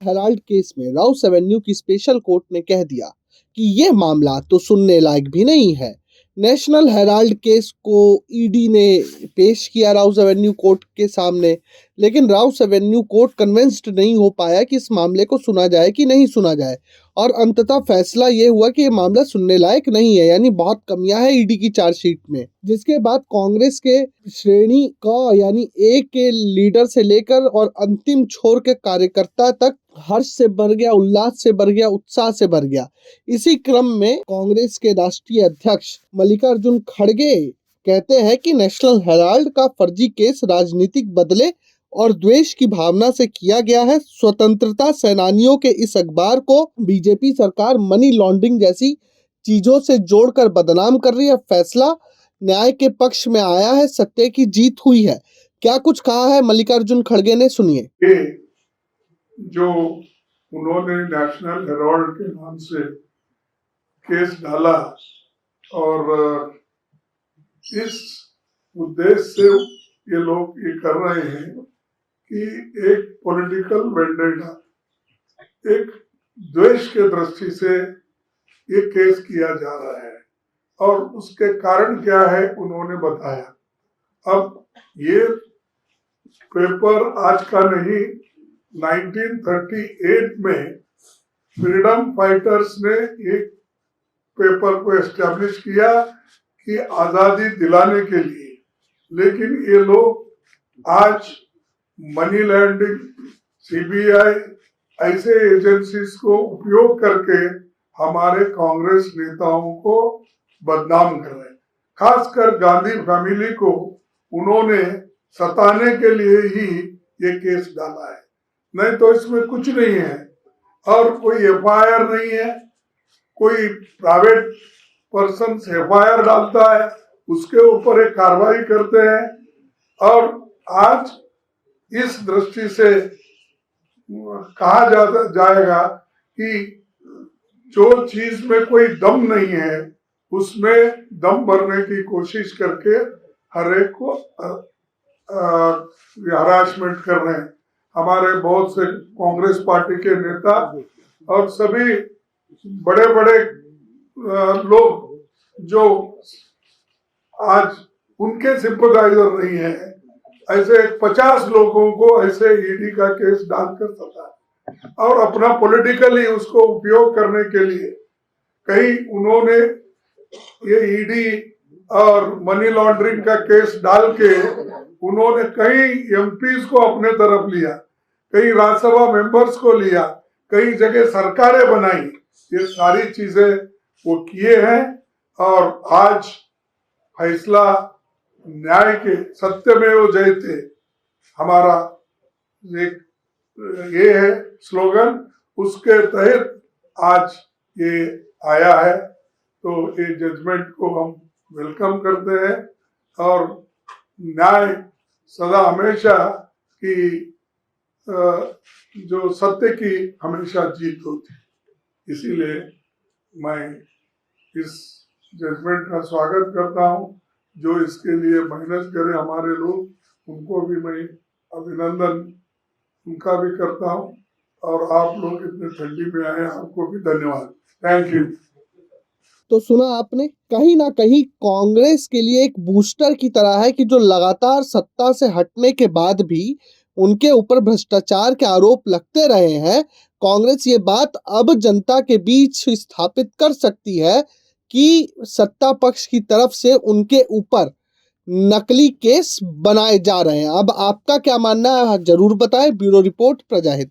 Herald case में Rouse Avenue की special court ने कह दिया कि ये मामला तो सुनने लायक भी नहीं है। नेशनल हेराल्ड केस को ईडी ने पेश किया राउस एवेन्यू कोर्ट के सामने, लेकिन राउस एवेन्यू कोर्ट कन्विंस्ड नहीं हो पाया कि इस मामले को सुना जाए कि नहीं सुना जाए, और अंततः फैसला ये हुआ कि ये मामला सुनने लायक नहीं है, यानी बहुत कमियां हैं ईडी की चार्जशीट में। जिसके बाद कांग्रेस के श्रेणी का यानी ए के लीडर से लेकर और अंतिम छोर के कार्यकर्ता तक हर्ष से भर गया, उल्लास से भर गया, उत्साह से भर गया। इसी क्रम में कांग्रेस के राष्ट्रीय अध्यक्ष मल्लिकार्जुन खड़गे कहते हैं कि नेशनल हेराल्ड का फर्जी केस राजनीतिक बदले और द्वेष की भावना से किया गया है। स्वतंत्रता सेनानियों के इस अखबार को बीजेपी सरकार मनी लॉन्ड्रिंग जैसी चीजों से जोड़कर बदनाम कर रही है। फैसला न्याय के पक्ष में आया है, सत्य की जीत हुई है। क्या कुछ कहा है मल्लिकार्जुन खड़गे ने, सुनिए। जो उन्होंने नेशनल हेराल्ड के नाम से केस डाला और इस उद्देश्य से ये लोग ये कर रहे हैं कि एक पॉलिटिकल वेंडेटा, एक द्वेष के दृष्टि से ये केस किया जा रहा है और उसके कारण क्या है उन्होंने बताया। अब ये पेपर आज का नहीं, 1938 में फ्रीडम फाइटर्स ने एक पेपर को एस्टेब्लिश किया कि आजादी दिलाने के लिए, लेकिन ये लोग आज मनी लॉन्ड्रिंग, सीबीआई ऐसे एजेंसीज को उपयोग करके हमारे कांग्रेस नेताओं को बदनाम कर रहे हैं। खासकर गांधी फैमिली को उन्होंने सताने के लिए ही ये केस डाला है, नहीं तो इसमें कुछ नहीं है और कोई एफआईआर नहीं है। कोई प्राइवेट पर्सन एफआईआर डालता है, उसके ऊपर एक कार्रवाई करते हैं और आज इस दृष्टि से कहा जाएगा कि जो चीज में कोई दम नहीं है उसमें दम भरने की कोशिश करके हर एक को हरासमेंट कर रहे हैं। हमारे बहुत से कांग्रेस पार्टी के नेता और सभी बड़े बड़े लोग जो आज उनके सिंपथाइजर नहीं है, ऐसे 50 लोगों को ऐसे ईडी का केस डालकर सता और अपना पॉलिटिकली उसको उपयोग करने के लिए कहीं उन्होंने ये ईडी और मनी लॉन्ड्रिंग का केस डाल के उन्होंने कई एमपीज को अपने तरफ लिया, कई राज्यसभा मेंबर्स को लिया, कई जगह सरकारें बनाई। ये सारी चीजें वो किए हैं और आज फैसला न्याय के सत्यमेव जयते हमारा एक ये है स्लोगन, उसके तहत आज ये आया है। तो ये जजमेंट को हम वेलकम करते हैं और न्याय सदा हमेशा की जो सत्य की हमेशा जीत होती है। इसीलिए मैं इस जजमेंट का स्वागत करता हूँ। जो इसके लिए मेहनत करे हमारे लोग, उनको भी मैं अभिनंदन उनका भी करता हूँ और आप लोग इतने ठंडी में आए, आपको भी धन्यवाद। Thank you. तो सुना आपने, कहीं ना कहीं कांग्रेस के लिए एक बूस्टर की तरह है कि जो लगातार सत्ता से हटने के बाद भी उनके ऊपर भ्रष्टाचार के आरोप लगते रहे हैं। कांग्रेस ये बात अब जनता के बीच स्थापित कर सकती है कि सत्ता पक्ष की तरफ से उनके ऊपर नकली केस बनाए जा रहे हैं। अब आपका क्या मानना है जरूर बताएं। Bureau report, प्रजाहित।